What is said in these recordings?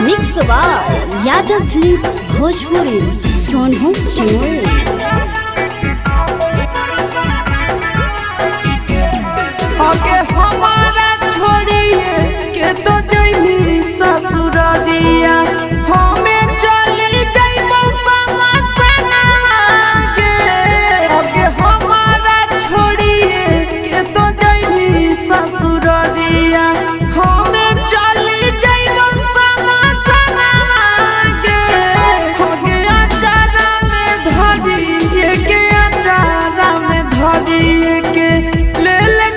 Mix Yadav films Bhojpuri Sonu Chimor. आगे हमारा छोड़िए के तो जइनी ससुरालिया हमें चली जइबो समसना के। आगे हमारा छोड़िए के तो जइनी ससुरालिया हमें चली जइबो समसना के। आगे अचारा में धरिए के अचारा में धरिए के ले ले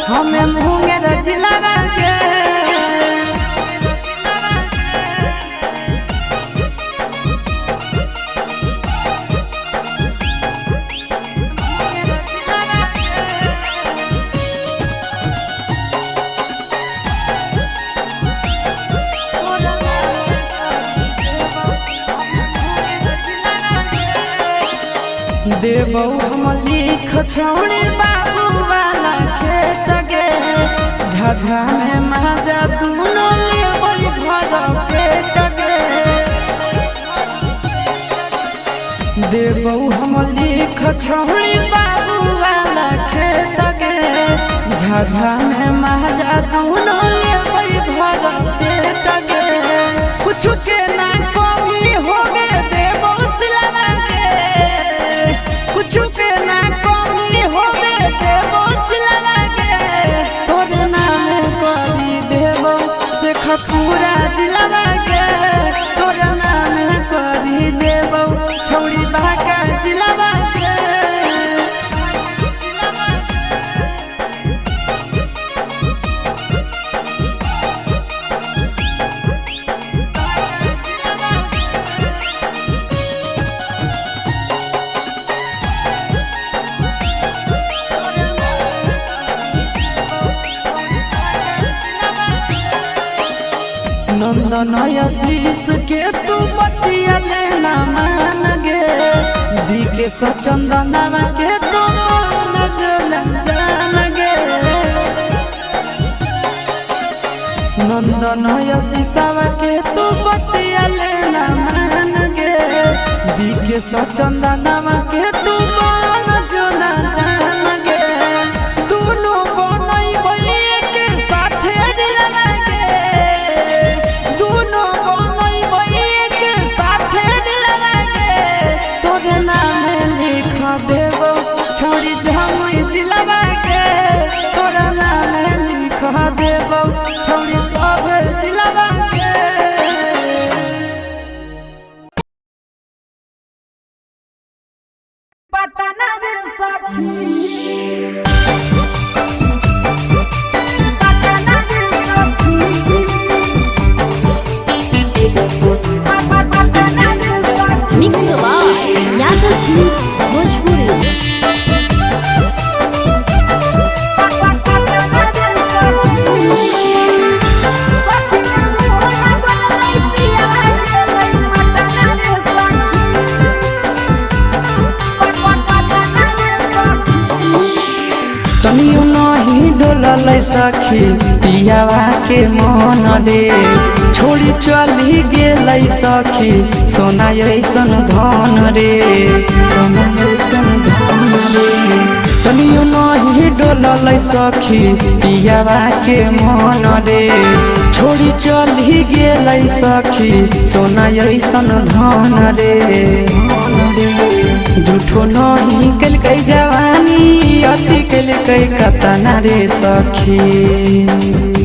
हमें मुंगेर जिला के देबौ हम लिख छौड़ी बाबू वाला खेत गे झझा में माजा दूनो लेबै भर पेट गे। देबौ हम लिख छौड़ी बाबू वाला खेत गे झाझा में महाजा दोनों लेबै भर पेट गे कुछ के ना कमी होगे देबो सिलवा के कुछ के ना कमी होगे देबो सिलवा के तोरे नाम करी देबो से खपूरा जिलवा के तोरे नाम करी देबो छौरी बाका जिलवा के नंदन आशीष के तू बतिया लेना मान गे बीके सचंदनवा के तू मन जान गे नंदन आशीषवा के तू बतिया लेना मान गे बीके सचंदनवा के तू मन जान गे दोनों बनई बई के साथे दिलवा देबो छोड़ी जमुई जिलवा के तोरा नाम लिख देबो छोड़ी सब जिलवा के पटना रे सखी mix by Yadav films Bhojpuri. तनियो नहीं डोलल सखी पियावा के मन रे छोड़ी चली गेल सखी सोना ऐसन धन रे तनियो नहीं डोलल सखी पियावा के मन रे छोड़ी चली गेल सखी सोना ऐसन धन रे झूठो नहीं कल कई जवानी अति कल कई कतना रे सखी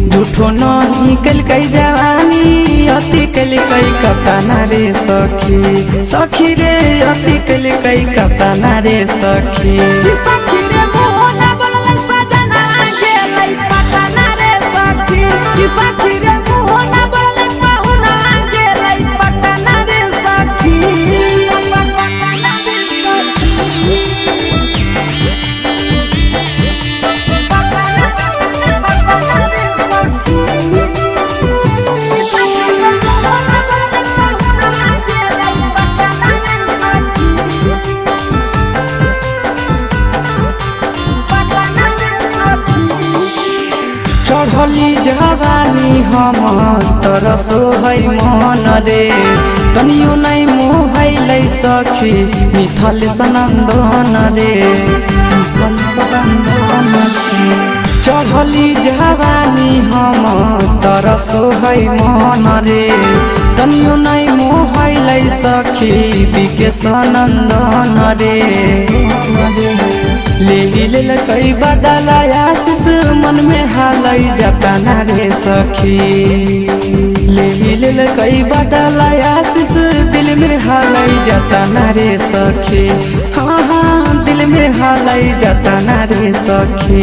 झूठो नहीं कल कई जवानी अति कल कई कतना रे सखी सखी रे अति कल कई कतना रे सखी सखी रे मोहना बोलल सजना गेलै पटना रे सखी सखी रे मोहना बोलल पाहुना गेलै पटना रे सखी चढ़ली जवानी हम तरसो है मन रे तनियो नहीं मोहलै सखी मिथल सनंदन रे चढ़ली जवानी हम तरसो है मन रे तनियो नहीं मोहलै सखी बिके सनंदन रे ले कई बदला आशीष मन में हालै जतना रे सखी ले कई बदला आशीष दिल में हालै जतना रे सखी हाँ हाँ दिल में हालै जतना रे सखी।